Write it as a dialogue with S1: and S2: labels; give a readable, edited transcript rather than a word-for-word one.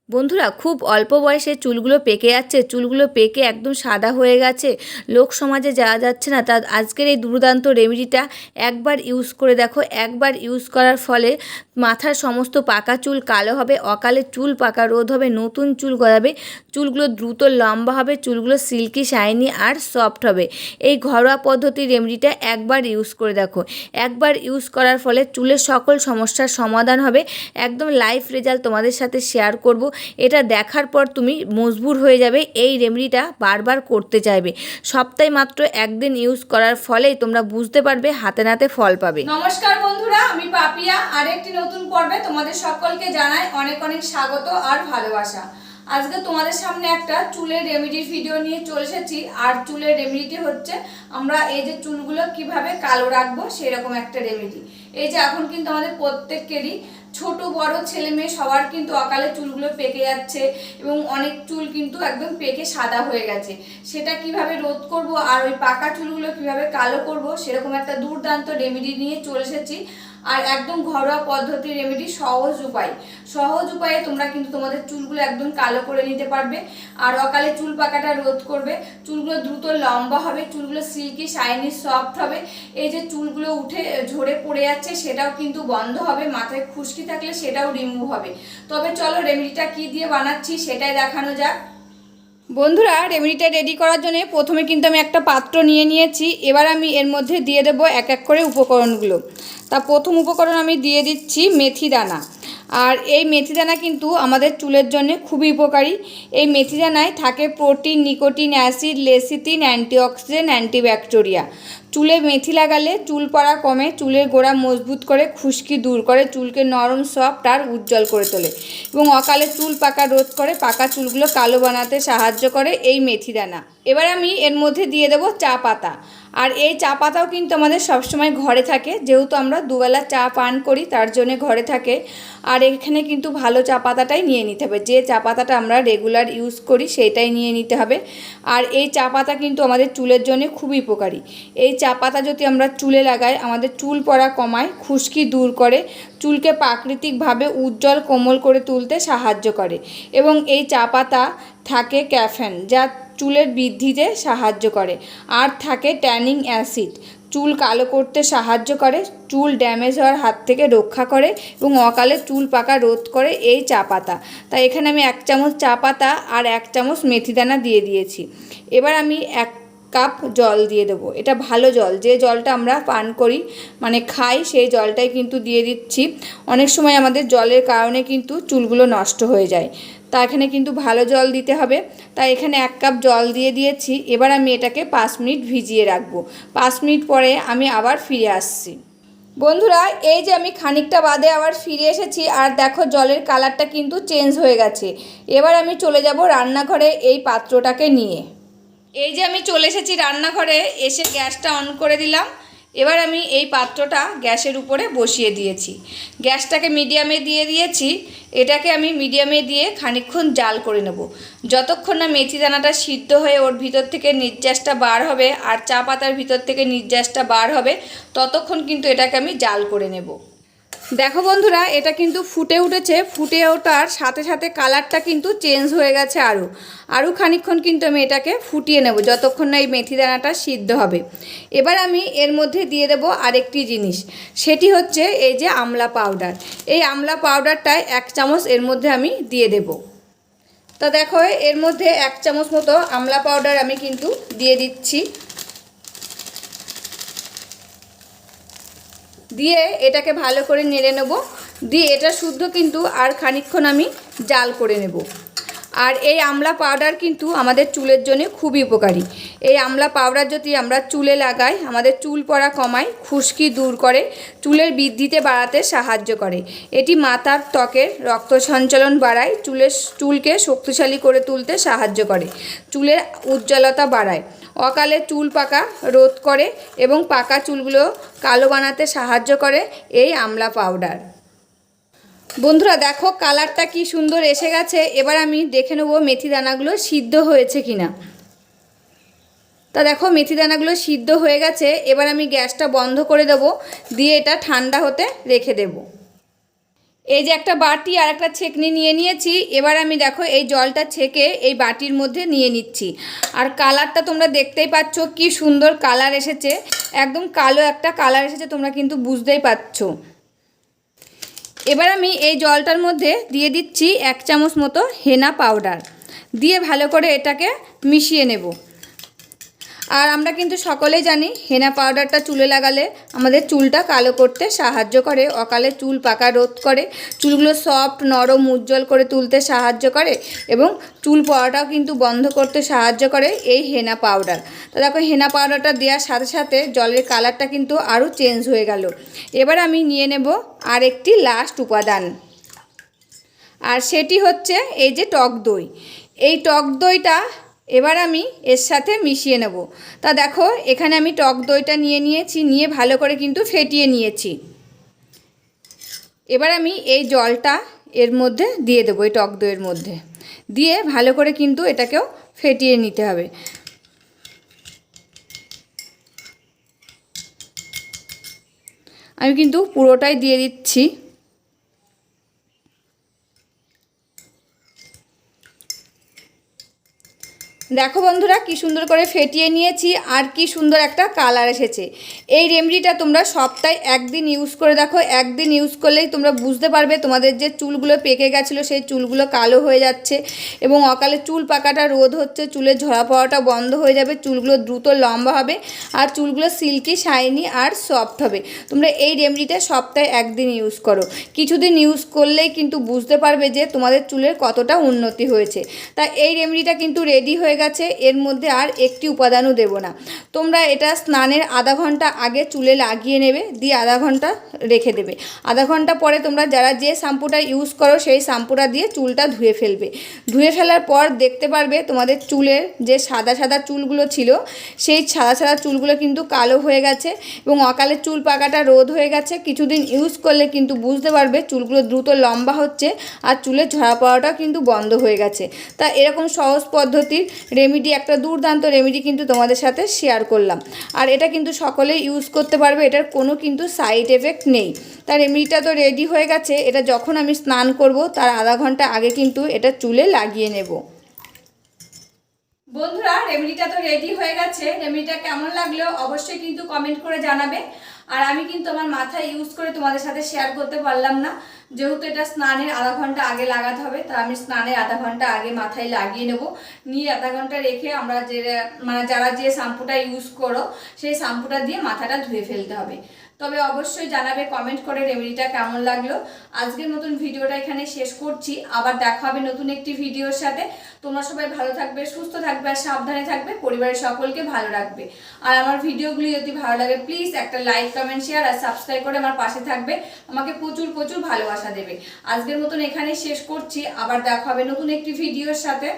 S1: বন্ধুরা, খুব অল্প বয়সে চুলগুলো পেকে যাচ্ছে, চুলগুলো পেকে একদম সাদা হয়ে গেছে, লোক সমাজে যাওয়া যাচ্ছে না। তা আজকের এই দুর্দান্ত রেমেডিটা একবার ইউজ করে দেখো। একবার ইউজ করার ফলে মাথার সমস্ত পাকা চুল কালো হবে, অকালে চুল পাকা রোধ হবে, নতুন চুল গজাবে, চুলগুলো দ্রুত লম্বা হবে, চুলগুলো সিল্কি শাইনি আর সফট হবে। এই ঘরোয়া পদ্ধতির রেমেডিটা একবার ইউজ করে দেখো। একবার ইউজ করার ফলে চুলের সকল সমস্যার সমাধান হবে। একদম লাইভ রেজাল্ট তোমাদের সাথে শেয়ার করব। এটা দেখার পর তুমি মজবুর হয়ে যাবে, এই রেমেডিটা বারবার করতে চাইবে। সপ্তাহে মাত্র একদিন ইউজ করার ফলেই তোমরা বুঝতে পারবে হাতে নাতে ফল পাবে।
S2: নমস্কার বন্ধুরা, আমি পাপিয়া। আরেকটি নতুন পর্বে তোমাদের সকলকে জানাই অনেক অনেক স্বাগত আর ভালোবাসা। আজকে তোমাদের সামনে একটা চুলের রেমেডির ভিডিও নিয়ে চলে এসেছি। আর চুলের রেমেডিটি হচ্ছে আমরা এই যে চুলগুলো কিভাবে কালো রাখবো সেরকম একটা রেমেডি। এই যে এখন কিন্তু আমাদের প্রত্যেকেরই ছোট বড় ছেলে মেয়ে সবার কিন্তু অকালে চুলগুলো পেকে যাচ্ছে এবং অনেক চুল কিন্তু একদম পেকে সাদা হয়ে গেছে। সেটা কিভাবে রোধ করব আর ওই পাকা চুলগুলো কিভাবে কালো করব সেরকম একটা দুর্দান্ত রেমেডি নিয়ে চলে এসেছি। আর একদম ঘরোয়া পদ্ধতির রেমেডি, সহজ উপায়ে তোমরা কিন্তু তোমাদের চুলগুলো একদম কালো করে নিতে পারবে আর অকালে চুল পাকাটা রোধ করবে। চুলগুলো দ্রুত লম্বা হবে, চুলগুলো সিল্কি শাইনি সফট হবে। এই যে চুলগুলো উঠে ঝরে পড়ে যাচ্ছে সেটাও কিন্তু বন্ধ হবে, মাথায় খুশকি থাকলে সেটাও রিমুভ হবে। তবে চলো রেমেডিটা কি দিয়ে বানাচ্ছি সেটাই দেখানো যাক। বন্ধুরা, রেমেডিটা রেডি করার জন্য প্রথমে কিন্তু আমি একটা পাত্র নিয়ে নিয়েছি। এবার আমি এর মধ্যে দিয়ে দেবো এক এক করে উপকরণগুলো। তা প্রথম উপকরণ আমি দিয়ে দিচ্ছি মেথি দানা। আর এই মেথি দানা কিন্তু আমাদের চুলের জন্য খুবই উপকারী। এই মেথি দানায় থাকে protein, nicotine, acid, lecithin, antioxidant, অ্যান্টিব্যাকটেরিয়া। চুলে মেথি লাগালে চুল পড়া কমে, চুলের গোড়া মজবুত করে, খুশকি দূর করে, চুলকে নরম সফট আর উজ্জ্বল করে তোলে এবং অকালে চুল পাকা রোধ করে, পাকা চুলগুলো কালো বানাতে সাহায্য করে এই মেথি দানা। এবার আমি এর মধ্যে দিয়ে দেবো চা পাতা। আর এই চা পাতাও কিন্তু আমাদের সবসময় ঘরে থাকে, যেহেতু আমরা দুবেলা চা পান করি তার জন্য ঘরে থাকে। আর এখানে কিন্তু ভালো চা পাতাটাই নিয়ে নিতে হবে, যে চা পাতাটা আমরা রেগুলার ইউজ করি সেইটাই নিয়ে নিতে হবে। আর এই চা পাতা কিন্তু আমাদের চুলের জন্য খুবই উপকারী। এই চা পাতা যদি আমরা চুলে লাগাই আমাদের চুল পড়া কমায়, খুশকি দূর করে, চুলকে প্রাকৃতিকভাবে উজ্জ্বল কোমল করে তুলতে সাহায্য করে। এবং এই চা পাতা থাকে ক্যাফেন, যা চুলের বৃদ্ধিতে সাহায্য করে। আর থাকে ট্যানিং অ্যাসিড, চুল কালো করতে সাহায্য করে, চুল ড্যামেজ হওয়ার হাত থেকে রক্ষা করে এবং অকালে চুল পাকা রোধ করে এই চা পাতা। তাই এখানে আমি 1 চামচ চা পাতা আর 1 চামচ মেথি দানা দিয়ে দিয়েছি। এবার আমি 1 কাপ জল দিয়ে দেবো। এটা ভালো জল, যে জলটা আমরা পান করি মানে খাই সেই জলটাই কিন্তু দিয়ে দিচ্ছি। অনেক সময় আমাদের জলের কারণে কিন্তু চুলগুলো নষ্ট হয়ে যায়, তা এখানে কিন্তু ভালো জল দিতে হবে। তাই এখানে 1 কাপ জল দিয়ে দিয়েছি। এবার আমি এটাকে 5 মিনিট ভিজিয়ে রাখবো। 5 মিনিট পরে আমি আবার ফিরে আসছি। বন্ধুরা, এই যে আমি খানিকটা বাদে আবার ফিরে এসেছি আর দেখো জলের কালারটা কিন্তু চেঞ্জ হয়ে গেছে। এবার আমি চলে যাব রান্নাঘরে এই পাত্রটাকে নিয়ে। এই যে আমি চলে এসেছি রান্নাঘরে, এসে গ্যাসটা অন করে দিলাম। এবার আমি এই পাত্রটা গ্যাসের উপরে বসিয়ে দিয়েছি, গ্যাসটাকে মিডিয়ামে দিয়ে দিয়েছি। এটাকে আমি মিডিয়ামে দিয়ে খানিকক্ষণ জাল করে নেব, যতক্ষণ না মেথি দানাটা সিদ্ধ হয়ে ওর ভিতর থেকে নির্যাসটা বার হবে আর চা পাতার ভিতর থেকে নির্যাসটা বার হবে, ততক্ষণ কিন্তু এটাকে আমি জাল করে নেব। দেখো বন্ধুরা, এটা কিন্তু ফুটে উঠেছে, ফুটে ওঠার সাথে সাথে কালারটা কিন্তু চেঞ্জ হয়ে গেছে। আরও খানিকক্ষণ কিন্তু আমি এটাকে ফুটিয়ে নেব, যতক্ষণ না এই মেথি দানাটা সিদ্ধ হবে। এবার আমি এর মধ্যে দিয়ে দেব আরেকটি জিনিস, সেটি হচ্ছে এই যে আমলা পাউডার। এই আমলা পাউডারটায় 1 চামচ এর মধ্যে আমি দিয়ে দেব। তা দেখো এর মধ্যে 1 চামচ মতো আমলা পাউডার আমি কিন্তু দিয়ে দিচ্ছি। দিয়ে এটাকে ভালো করে নেড়ে নেব। দিয়ে এটা শুদ্ধ কিন্তু আর খানিকক্ষণ আমি জাল করে নেব। আর এই আমলা পাউডার কিন্তু আমাদের চুলের জন্য খুবই উপকারী। এই আমলা পাউডার যদি আমরা চুলে লাগাই আমাদের চুল পড়া কমায়, খুশকি দূর করে, চুলের বৃদ্ধিতে বাড়াতে সাহায্য করে। এটি মাথার ত্বকের রক্ত সঞ্চালন বাড়ায়, চুলকে শক্তিশালী করে তুলতে সাহায্য করে, চুলের উজ্জ্বলতা বাড়ায়, অকালে চুল পাকা রোধ করে এবং পাকা চুলগুলো কালো বানাতে সাহায্য করে এই আমলা পাউডার। বন্ধুরা দেখো কালারটা কি সুন্দর এসে গেছে। এবার আমি দেখে নেব মেথি দানাগুলো সিদ্ধ হয়েছে কিনা। তা দেখো মেথি দানাগুলো সিদ্ধ হয়ে গেছে। এবার আমি গ্যাসটা বন্ধ করে দেব, দিয়ে এটা ঠান্ডা হতে রেখে দেব। এই যে একটা বাটি আর একটা ছেঁকনি নিয়ে নিয়েছি। এবার আমি দেখো এই জলটা ছেঁকে এই বাটির মধ্যে নিয়ে নিচ্ছি। আর কালারটা তোমরা দেখতেই পাচ্ছ কি সুন্দর কালার এসেছে, একদম কালো একটা কালার এসেছে, তোমরা কিন্তু বুঝতেই পারছো। এবার আমি এই জলটার মধ্যে দিয়ে দিচ্ছি 1 চামচ মতো হেনা পাউডার, দিয়ে ভালো করে এটাকে মিশিয়ে নেব। আর আমরা কিন্তু সকলেই জানি হেনা পাউডারটা চুলে লাগালে আমাদের চুলটা কালো করতে সাহায্য করে, অকালে চুল পাকা রোধ করে, চুলগুলো সফট নরম উজ্জ্বল করে তুলতে সাহায্য করে এবং চুল পড়াটাও কিন্তু বন্ধ করতে সাহায্য করে এই হেনা পাউডার। তো দেখো হেনা পাউডারটা দেওয়ার সাথে সাথে জলের কালারটা কিন্তু আরও চেঞ্জ হয়ে গেল। এবার আমি নিয়ে নেব আর একটি লাস্ট উপাদান, আর সেটি হচ্ছে এই যে টক দই। এই টক দইটা এবার আমি এর সাথে মিশিয়ে নেব। তা দেখো এখানে আমি টক দইটা নিয়ে নিয়েছি, নিয়ে ভালো করে কিন্তু ফেটিয়ে নিয়েছি। এবার আমি এই জলটা এর মধ্যে দিয়ে দেবো, এই টক দইয়ের মধ্যে দিয়ে ভালো করে কিন্তু এটাকেও ফেটিয়ে নিতে হবে। আমি কিন্তু পুরোটাই দিয়ে দিচ্ছি। দেখো বন্ধুরা কি সুন্দর করে ফেটিয়ে নিয়েছি আর কি সুন্দর একটা কালার এসেছে। এই রেমেডিটা তোমরা সপ্তাহে একদিন ইউজ করে দেখো, একদিন ইউজ করলেই তোমরা বুঝতে পারবে তোমাদের যে চুলগুলো পেকে গেছিলো সেই চুলগুলো কালো হয়ে যাচ্ছে এবং অকালে চুল পাকাটা রোধ হচ্ছে, চুলের ঝরা পড়াটা বন্ধ হয়ে যাবে, চুলগুলো দ্রুত লম্বা হবে আর চুলগুলো সিল্কি শাইনি আর সফট হবে। তোমরা এই রেমেডিটা সপ্তাহে একদিন ইউজ করো, কিছুদিন ইউজ করলেই কিন্তু বুঝতে পারবে যে তোমাদের চুলের কতটা উন্নতি হয়েছে। তা এই রেমেডিটা কিন্তু রেডি হয়ে গেছে, এর মধ্যে আর একটি উপাদানও দেব না। তোমরা এটা স্নানের আধা ঘন্টা আগে চুলে লাগিয়ে নেবে, দিয়ে আধা ঘন্টা রেখে দেবে। আধা ঘন্টা পরে তোমরা যারা যে শ্যাম্পুটা ইউজ করো সেই শ্যাম্পুটা দিয়ে চুলটা ধুয়ে ফেলবে। ধুয়ে ফেলার পর দেখতে পারবে তোমাদের চুলের যে সাদা সাদা চুলগুলো ছিল সেই সাদা সাদা চুলগুলো কিন্তু কালো হয়ে গেছে এবং অকালে চুল পাকাটা রোধ হয়ে গেছে। কিছুদিন ইউজ করলে কিন্তু বুঝতে পারবে চুলগুলো দ্রুত লম্বা হচ্ছে আর চুলের ঝরা পড়াটাও কিন্তু বন্ধ হয়ে গেছে। তা এরকম সহজ পদ্ধতির রেমেডি, একটা দুর্দান্ত রেমেডি কিন্তু তোমাদের সাথে শেয়ার করলাম। আর এটা কিন্তু সকলেই ইউজ করতে পারবে, এটার কোনো কিন্তু সাইড এফেক্ট নেই। তার রেমেডিটা তো রেডি হয়ে গেছে, এটা যখন আমি স্নান করব তার আধা ঘন্টা আগে কিন্তু এটা চুলে লাগিয়ে নেব। বন্ধুরা রেমেডিটা তো রেডি হয়ে গেছে, রেমেডিটা কেমন লাগলো অবশ্যই কিন্তু কমেন্ট করে জানাবে। আর আমি কিন্তু আমার মাথায় ইউজ করে তোমাদের সাথে শেয়ার করতে পারলাম না, যেহেতু এটা স্নানের আধা ঘন্টা আগে লাগাতে হবে। তা আমি স্নানের আধা ঘন্টা আগে মাথায় লাগিয়ে নেব, নিয়ে আধা ঘন্টা রেখে আমরা যে যারা যে শ্যাম্পুটা ইউজ করো সেই শ্যাম্পুটা দিয়ে মাথাটা ধুয়ে ফেলতে হবে। তবে অবশ্যই জানাবে কমেন্ট করে রেমেডিটা কেমন লাগলো। আজকের মতন ভিডিওটা এখানে শেষ করছি, আবার দেখা হবে নতুন একটি ভিডিওর সাথে। তোমরা সবাই ভালো থাকবে, সুস্থ থাকবে আর সাবধানে থাকবে, পরিবারের সকলকে ভালো রাখবে। আর আমার ভিডিওগুলি যদি ভালো লাগে প্লিজ একটা লাইক কমেন্ট শেয়ার আর সাবস্ক্রাইব করে আমার পাশে থাকবে, আমাকে প্রচুর প্রচুর ভালোবাসা দেবে। আজকের মতন এখানে শেষ করছি, আবার দেখা হবে নতুন একটি ভিডিওর সাথে।